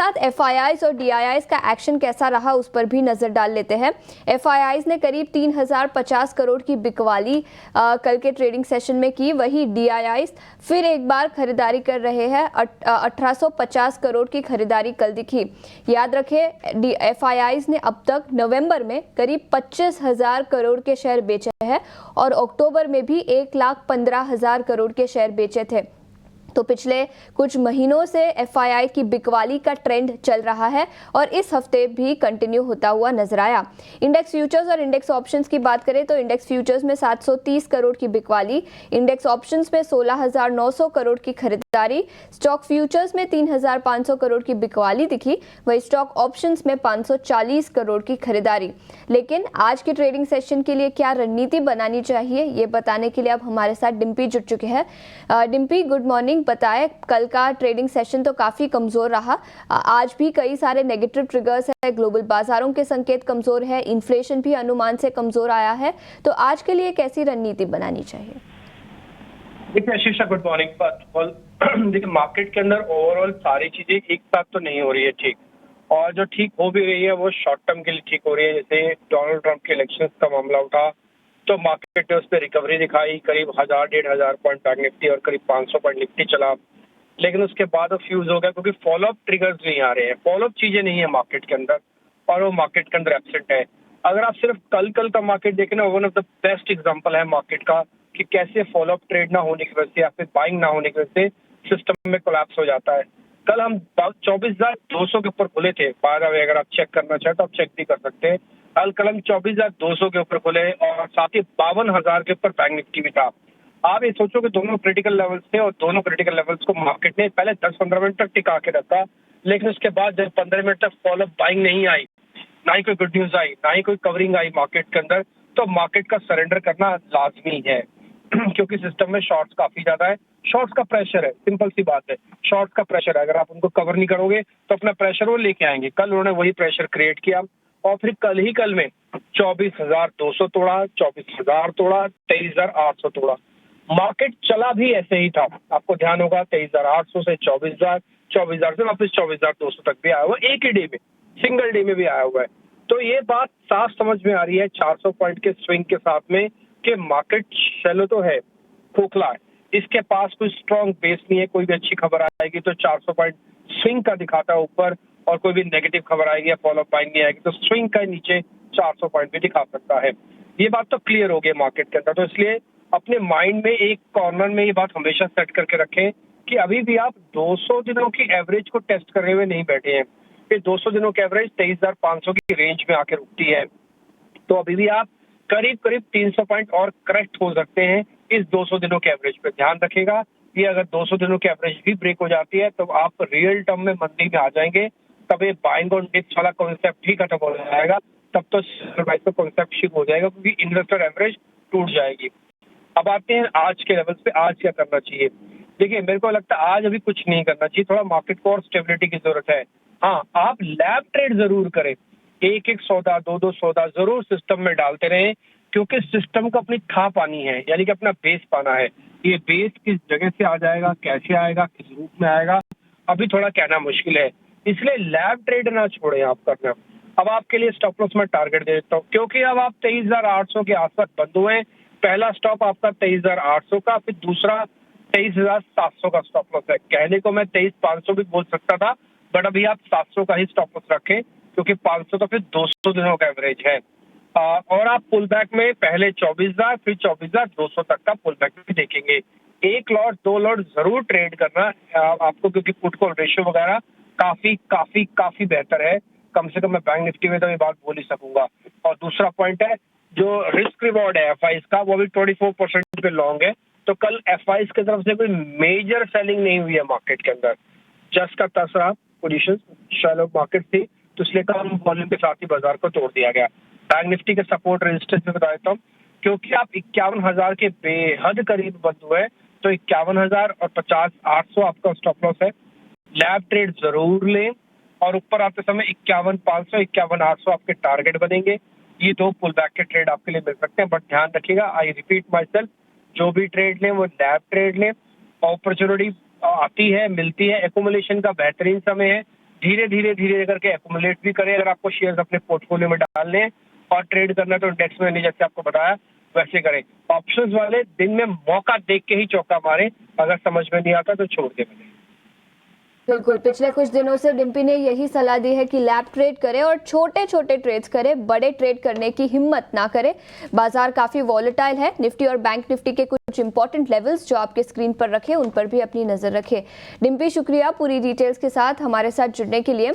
साथ एफआईआईज और डीआईआईज का एक्शन कैसा रहा उस पर भी नजर डाल लेते हैं। एफआईआईज ने करीब 3050 करोड़ की बिकवाली कल के ट्रेडिंग सेशन में की, वही डीआईआईज फिर एक बार खरीदारी कर रहे हैं। 1850 करोड़ की खरीदारी कल दिखी। याद रखें, एफआईआईज ने अब तक नवंबर में करीब 25,000 करोड़ के शेयर बेचे हैं और अक्टूबर में भी 1,15,000 करोड़ के शेयर बेचे थे। तो पिछले कुछ महीनों से एफआईआई की बिकवाली का ट्रेंड चल रहा है और इस हफ्ते भी कंटिन्यू होता हुआ नजर आया। इंडेक्स फ्यूचर्स और इंडेक्स ऑप्शंस की बात करें तो इंडेक्स फ्यूचर्स में 730 करोड़ की बिकवाली, इंडेक्स ऑप्शंस में 16,900 करोड़ की खरीदारी, स्टॉक फ्यूचर्स में 3,500 करोड़ की बिकवाली दिखी, वही स्टॉक ऑप्शंस में 540 करोड़ की खरीदारी। लेकिन आज के ट्रेडिंग सेशन के लिए क्या रणनीति बनानी चाहिए, ये बताने के लिए अब हमारे साथ डिम्पी जुड़ चुके हैं। Dimpy, good morning. बताएं, कल का ट्रेडिंग सेशन तो काफी कमजोर रहा, आज भी कई सारे नेगेटिव ट्रिगर्स है, ग्लोबल बाजारों के संकेत कमजोर है, इन्फ्लेशन भी अनुमान से कमजोर आया है, तो आज के लिए कैसी रणनीति बनानी चाहिए? देखिए Ashisha, good morning. First of all देखिए, मार्केट के अंदर ओवरऑल सारी चीजें एक साथ तो नहीं हो रही है ठीक, और जो ठीक हो भी रही है वो शॉर्ट टर्म के लिए ठीक हो रही है। जैसे डोनाल्ड ट्रंप के इलेक्शन का मामला उठा तो मार्केट ने उस पर रिकवरी दिखाई, करीब 1,000-1,500 पॉइंट बैंक निफ्टी और करीब 500 पॉइंट निफ्टी चला। लेकिन उसके बाद वो फ्यूज हो गया क्योंकि फॉलोअप ट्रिगर्स नहीं आ रहे हैं, फॉलोअप चीजें नहीं है मार्केट के अंदर, और वो मार्केट के अंदर एब्सेंट है। अगर आप सिर्फ कल का मार्केट देखें ना, one of the best example है मार्केट का कि कैसे फॉलोअप ट्रेड ना होने की वजह से या फिर बाइंग ना होने की वजह से सिस्टम में कोलैप्स हो जाता है। कल हम 24,200 के ऊपर खुले थे। अगर आप चेक करना चाहें तो आप चेक भी कर सकते हैं। कल हम 24,200 के ऊपर खुले और साथ ही 52,000 के ऊपर बैंक निफ्टी भी था। आप ये सोचो कि दोनों क्रिटिकल लेवल्स थे और दोनों क्रिटिकल लेवल्स को मार्केट ने पहले 10-15 मिनट तक टिका के रखा, लेकिन उसके बाद जब 15 मिनट तक फॉलोअप बाइंग नहीं आई, ना ही कोई गुड न्यूज आई, ना ही कोई कवरिंग आई मार्केट के अंदर, तो मार्केट का सरेंडर करना लाजमी है क्योंकि सिस्टम में शॉर्ट्स काफी ज्यादा है, शॉर्ट्स का प्रेशर है, सिंपल सी बात है, शॉर्ट्स का प्रेशर है। अगर आप उनको कवर नहीं करोगे तो अपना प्रेशर वो लेके आएंगे। कल उन्होंने वही प्रेशर क्रिएट किया और फिर कल में 24,200 तोड़ा, 24,000 तोड़ा, 23,800 तोड़ा। मार्केट चला भी ऐसे ही था, आपको ध्यान होगा 23,800 से 24,000, 24,000 से वापस 24,200 तक भी आया हुआ, एक ही डे में, सिंगल डे में भी आया हुआ है। तो ये बात साफ समझ में आ रही है 400 पॉइंट के स्विंग के साथ में कि मार्केट शैलो तो है, खोखला है, इसके पास कोई स्ट्रॉन्ग बेस नहीं है। कोई भी अच्छी खबर आएगी तो 400 पॉइंट स्विंग का दिखाता है ऊपर, और कोई भी नेगेटिव खबर आएगी या फॉलोअप बाइंग नहीं आएगी तो स्विंग का नीचे 400 पॉइंट भी दिखा सकता है। ये बात तो क्लियर हो गई मार्केट के अंदर। तो इसलिए अपने माइंड में एक कॉर्नर में ये बात हमेशा सेट करके रखें कि अभी भी आप 200 दिनों की एवरेज को टेस्ट करने हुए नहीं बैठे हैं। कि 200 दिनों की एवरेज 23,500 की रेंज में आके रुकती है, तो अभी भी आप करीब 300 पॉइंट और करेक्ट हो सकते हैं इस 200 दिनों के एवरेज पे। ध्यान रखिएगा, ये अगर 200 दिनों की एवरेज भी ब्रेक हो जाती है तो आप रियल टर्म में मंदी में आ जाएंगे, तब ये बाइंग ऑन डिप्स वाला कॉन्सेप्ट ही खत्म हो जाएगा, तब तो प्राइस का कॉन्सेप्ट शिफ्ट हो जाएगा क्योंकि इन्वेस्टर एवरेज टूट जाएगी। अब आते हैं आज के लेवल्स पे, आज क्या करना चाहिए। देखिए, मेरे को लगता है आज अभी कुछ नहीं करना चाहिए, थोड़ा मार्केट को और स्टेबिलिटी की जरूरत है। हाँ, आप लैब ट्रेड जरूर करें, एक सौदा, दो सौदा जरूर सिस्टम में डालते रहें, क्योंकि सिस्टम को अपनी था पानी है, यानी कि अपना बेस पाना है। ये बेस किस जगह से आ जाएगा, कैसे आएगा, किस रूप में आएगा, अभी थोड़ा कहना मुश्किल है, इसलिए लैब ट्रेड ना छोड़ें आप करना। अब आपके लिए स्टॉप लॉस में टारगेट दे देता हूँ, क्योंकि अब आप 23,800 के आसपास बंद हुए। पहला स्टॉप आपका 23,800 का, फिर दूसरा 23,700 का स्टॉप लॉस है। कहने को मैं 23,500 भी बोल सकता था, बट अभी आप 700 का ही स्टॉप लॉस रखें, क्योंकि 500 तो फिर 200 दिनों का एवरेज है। और आप पुल बैक में पहले 24,000 फिर 24,200 तक का पुल बैक भी देखेंगे। एक लॉट, दो लॉट जरूर ट्रेड करना आपको, क्योंकि पुट कॉल रेशियो वगैरह काफी बेहतर है। कम से कम मैं बैंक निफ्टी में तो ये बात बोल ही सकूंगा। और दूसरा पॉइंट है, जो रिस्क रिवॉर्ड है एफआईज का, वो भी 24% पे लॉन्ग है। तो कल एफआईज की तरफ से कोई मेजर सेलिंग नहीं हुई है मार्केट के अंदर, जस्ट का तस रहा पोजीशन, शैलो मार्केट थी, तो इसलिए कम वॉल्यूम के साथ ही बाजार को तोड़ दिया गया। बैंक निफ्टी के सपोर्ट रेजिस्टेंस में बता देता हूँ, क्योंकि आप 51,000 के बेहद करीब बंद हुए, तो 51,000 और 50,800 आपका स्टॉप लॉस है। लैब ट्रेड जरूर लें, और ऊपर आते समय 51,500, 51,800 आपके टारगेट बनेंगे। ये दो पुल बैक के ट्रेड आपके लिए मिल सकते हैं, बट ध्यान रखिएगा, आई रिपीट माई सेल्फ, जो भी ट्रेड लें वो लैब ट्रेड लें। अपॉर्चुनिटी आती है, मिलती है, एकोमुलेशन का बेहतरीन समय है, धीरे धीरे धीरे करके एक्यूमुलेट भी करें अगर आपको शेयर्स अपने पोर्टफोलियो में डालने हैं, और ट्रेड करना है तो इंडेक्स में नहीं, जैसे आपको बताया वैसे करें। ऑप्शंस वाले दिन में मौका देख के ही चौका मारें, अगर समझ में नहीं आता तो छोड़ के बने। बिल्कुल, पिछले कुछ दिनों से डिम्पी ने यही सलाह दी है कि लैप ट्रेड करें और छोटे छोटे ट्रेड्स करें, बड़े ट्रेड करने की हिम्मत ना करें। बाजार काफी वॉलेटाइल है। निफ्टी और बैंक निफ्टी के कुछ इंपॉर्टेंट लेवल्स जो आपके स्क्रीन पर रखे उन पर भी अपनी नजर रखें। डिम्पी, शुक्रिया पूरी डिटेल्स के साथ हमारे साथ जुड़ने के लिए।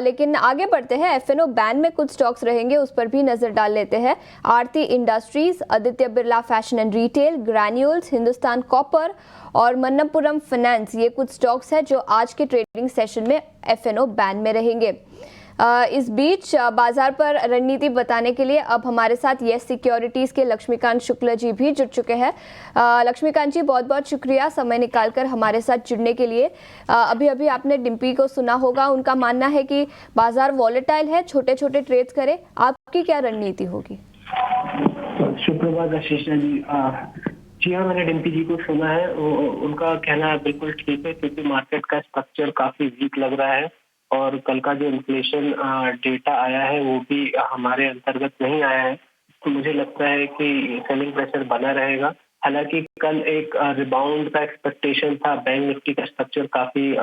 लेकिन आगे बढ़ते हैं, एफएनओ बैन में कुछ स्टॉक्स रहेंगे, उस पर भी नजर डाल लेते हैं। Aarti Industries, Aditya Birla Fashion and Retail, Granules, Hindustan Copper और मन्नपुरम फाइनेंस, ये कुछ स्टॉक्स हैं जो आज के ट्रेडिंग सेशन में एफएनओ बैन में रहेंगे। इस बीच बाजार पर रणनीति बताने के लिए अब हमारे साथ यस सिक्योरिटीज के लक्ष्मीकांत शुक्ला जी भी जुड़ चुके हैं। लक्ष्मीकांत जी, बहुत बहुत शुक्रिया समय निकालकर हमारे साथ जुड़ने के लिए। अभी अभी आपने डिम्पी को सुना होगा, उनका मानना है कि बाजार वॉलेटाइल है, छोटे छोटे ट्रेड्स करें। आपकी क्या रणनीति होगी? सुप्रभात आशीषा जी। जी हाँ, मैंने डिम्पी जी को सुना है। उनका कहना बिल्कुल ठीक है, क्योंकि मार्केट का स्ट्रक्चर काफी वीक लग रहा है और कल का जो इन्फ्लेशन डेटा आया है वो भी हमारे अंतर्गत नहीं आया है। तो मुझे लगता है कि सेलिंग प्रेशर बना रहेगा। हालांकि कल एक रिबाउंड का एक्सपेक्टेशन था, बैंक निफ्टी का स्ट्रक्चर काफी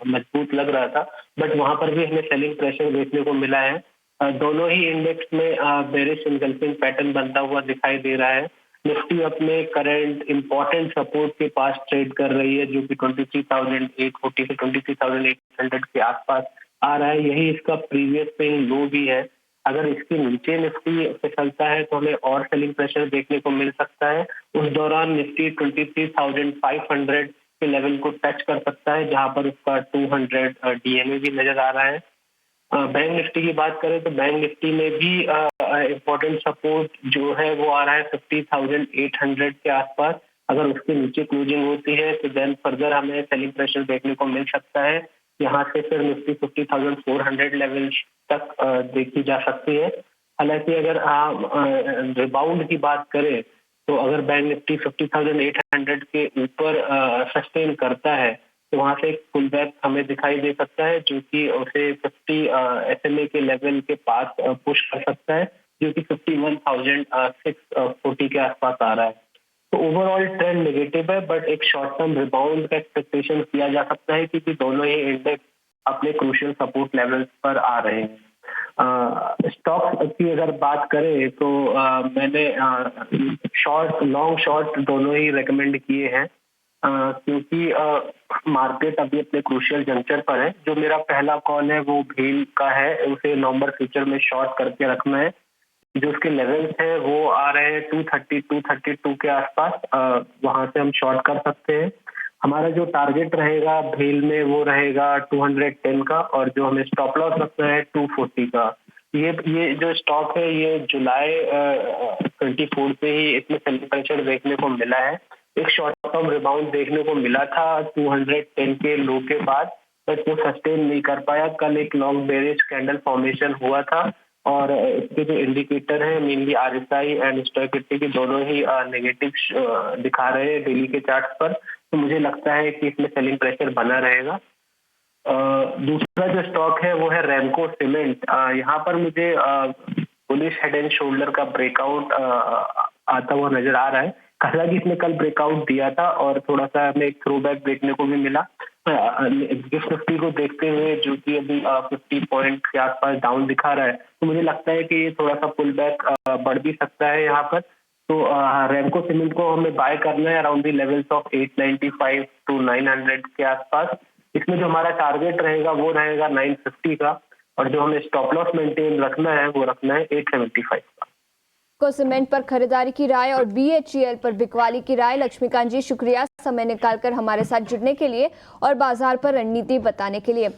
मजबूत लग रहा था, बट वहां पर भी हमें सेलिंग प्रेशर देखने को मिला है। दोनों ही इंडेक्स में बेरिश इनगल्फिंग पैटर्न बनता हुआ दिखाई दे रहा है। निफ्टी अपने करंट इंपॉर्टेंट सपोर्ट के पास ट्रेड कर रही है, जो कि 23,840 से 23,800 के आसपास आ रहा है। यही इसका प्रीवियस पेइंग लो भी है। अगर इसके नीचे निफ्टी फिसलता है तो हमें और सेलिंग प्रेशर देखने को मिल सकता है। उस दौरान निफ्टी 23,500 के लेवल को टच कर सकता है, जहां पर उसका 200 डीएमए भी नजर आ रहा है। बैंक निफ्टी की बात करें तो बैंक निफ्टी में भी इम्पोर्टेंट सपोर्ट जो है वो आ रहा है 50,800 के आसपास। अगर उसके नीचे क्लोजिंग होती है तो देन फर्दर हमें सेलिंग प्रेशर देखने को मिल सकता है। यहाँ से फिर निफ्टी 50,400 लेवल तक देखी जा सकती है। हालांकि अगर आप रिबाउंड की बात करें तो अगर बैंक निफ्टी 50,800 के ऊपर सस्टेन करता है तो वहां से एक पुल बैक हमें दिखाई दे सकता है, जो कि उसे 50 SMA के लेवल के पास पुश कर सकता है, जो कि 51,640 के आसपास आ रहा है। तो ओवरऑल ट्रेंड नेगेटिव है, बट एक शॉर्ट टर्म रिबाउंड का एक्सपेक्टेशन किया जा सकता है, क्योंकि दोनों ही इंडेक्स अपने क्रूशियल सपोर्ट लेवल्स पर आ रहे हैं। स्टॉक्स की अगर बात करें तो मैंने लॉन्ग शॉर्ट दोनों ही रेकमेंड किए हैं, क्योंकि मार्केट अभी अपने क्रूशियल जंक्चर पर है। जो मेरा पहला कॉल है वो भेल का है, उसे नवंबर फ्यूचर में शॉर्ट करके रखना है। जो उसके लेवल्स हैं वो आ रहे हैं 230, 232 के आसपास, वहां से हम शॉर्ट कर सकते हैं। हमारा जो टारगेट रहेगा भेल में वो रहेगा 210 का, और जो हमें स्टॉप लॉस रखना है 240 का। ये जो स्टॉक है ये जुलाई 24 से ही इसमें सेलिंग प्रेशर देखने को मिला है। एक शॉर्ट टर्म रिबाउंड देखने को मिला था 210 के लो के बाद, बट वो सस्टेन नहीं कर पाया। कल एक लॉन्ग बेरिश कैंडल फॉर्मेशन हुआ था और इसके जो इंडिकेटर है मेनली RSI एंड स्टॉकिस्टिक के दोनों ही नेगेटिव दिखा रहे हैं डेली के चार्ट पर। तो मुझे लगता है कि इसमें सेलिंग प्रेशर बना रहेगा। दूसरा जो स्टॉक है वो है रैमको सीमेंट। यहाँ पर मुझे बुलिश हेड एंड शोल्डर का ब्रेकआउट आता हुआ नजर आ रहा है। हालांकि इसने कल ब्रेकआउट दिया था और थोड़ा सा हमें एक थ्रोबैक देखने को भी मिला। गिफ्ट 50 को देखते हुए, जो कि अभी 50 पॉइंट के आसपास डाउन दिखा रहा है, तो मुझे लगता है कि ये थोड़ा सा पुल बैक बढ़ भी सकता है यहाँ पर। तो रैमको सीमेंट को हमें बाय करना है around the levels of 895 to 900 के आसपास। इसमें जो हमारा टारगेट रहेगा वो रहेगा 950 का, और जो हमें स्टॉप लॉस मेंटेन रखना है वो रखना है 875 का। को सीमेंट पर खरीदारी की राय और BHEL पर बिकवाली की राय। लक्ष्मीकांत जी, शुक्रिया समय निकालकर हमारे साथ जुड़ने के लिए और बाजार पर रणनीति बताने के लिए।